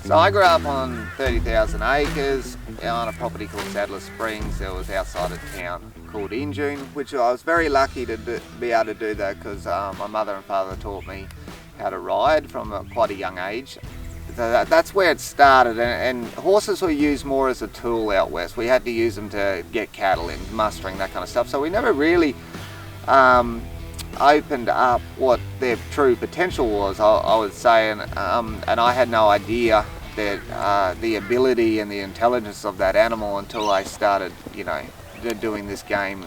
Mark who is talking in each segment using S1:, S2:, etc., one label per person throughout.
S1: So I grew up on 30,000 acres on a property called Sadler Springs. It was outside of town called Injune, which I was very lucky to be able to do that because my mother and father taught me how to ride from quite a young age. So that's where it started, and horses were used more as a tool out west. We had to use them to get cattle in, mustering, that kind of stuff. So we never really opened up what their true potential was, I would say, and I had no idea that the ability and the intelligence of that animal until I started, doing this game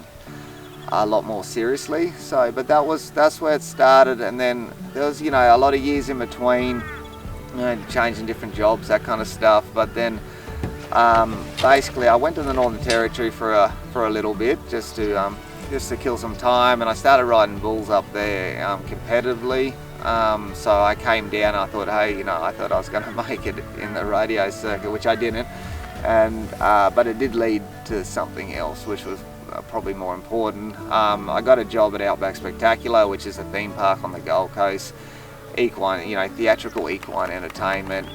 S1: a lot more seriously. So, but that's where it started, and then there was, a lot of years in between, changing different jobs, that kind of stuff. But then basically I went to the Northern Territory for a little bit just to kill some time, and I started riding bulls up there competitively. So I came down and I thought, hey, I thought I was going to make it in the rodeo circuit, which I didn't, and but it did lead to something else, which was probably more important. I got a job at Outback Spectacular, which is a theme park on the Gold Coast. Equine, theatrical equine entertainment.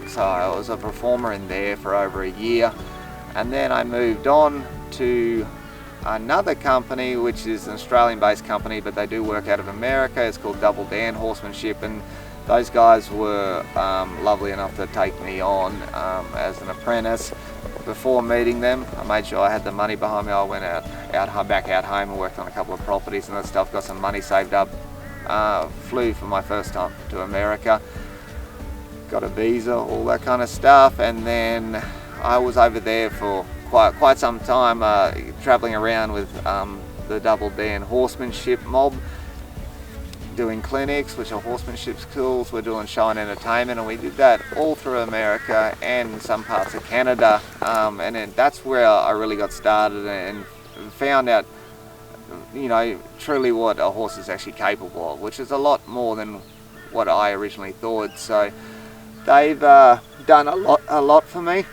S1: So I was a performer in there for over a year, and then I moved on to another company, which is an Australian-based company, but they do work out of America. It's called Double Dan Horsemanship, and those guys were lovely enough to take me on as an apprentice. Before meeting them, I made sure I had the money behind me. I went back out home and worked on a couple of properties and that stuff, got some money saved up. Flew for my first time to America, got a visa, all that kind of stuff, and then I was over there for quite some time, traveling around with the Double Dan horsemanship mob, doing clinics, which are horsemanship schools. We're doing show and entertainment, and we did that all through America and some parts of Canada, and then that's where I really got started and found out truly what a horse is actually capable of, which is a lot more than what I originally thought. So they've done a lot for me.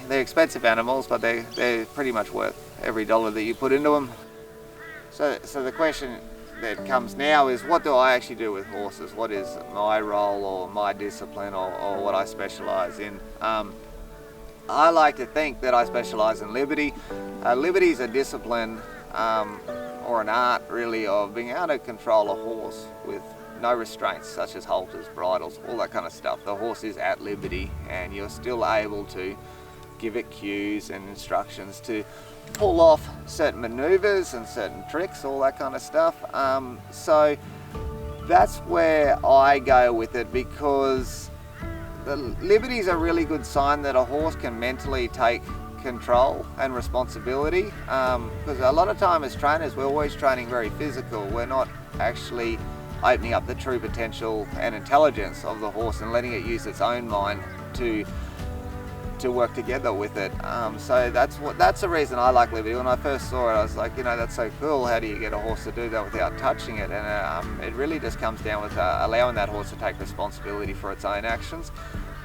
S1: They're expensive animals, but they're pretty much worth every dollar that you put into them. So the question that comes now is, what do I actually do with horses? What is my role or my discipline or what I specialize in? I like to think that I specialize in liberty. Liberty is a discipline or an art really of being able to control a horse with no restraints such as halters, bridles, all that kind of stuff. The horse is at liberty and you're still able to give it cues and instructions to pull off certain maneuvers and certain tricks, all that kind of stuff. So that's where I go with it, because the liberty is a really good sign that a horse can mentally take control and responsibility, because a lot of time as trainers we're always training very physical. We're not actually opening up the true potential and intelligence of the horse and letting it use its own mind to work together with it. So that's the reason I like liberty. When I first saw it, I was like, that's so cool. How do you get a horse to do that without touching it? And it really just comes down with allowing that horse to take responsibility for its own actions.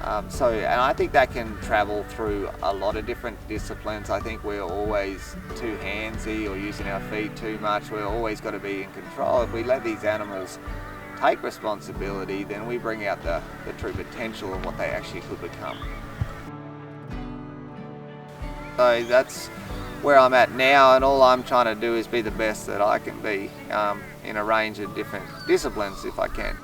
S1: And I think that can travel through a lot of different disciplines. I think we're always too handsy or using our feet too much. We're always got to be in control. If we let these animals take responsibility, then we bring out the true potential of what they actually could become. So that's where I'm at now, and all I'm trying to do is be the best that I can be in a range of different disciplines if I can.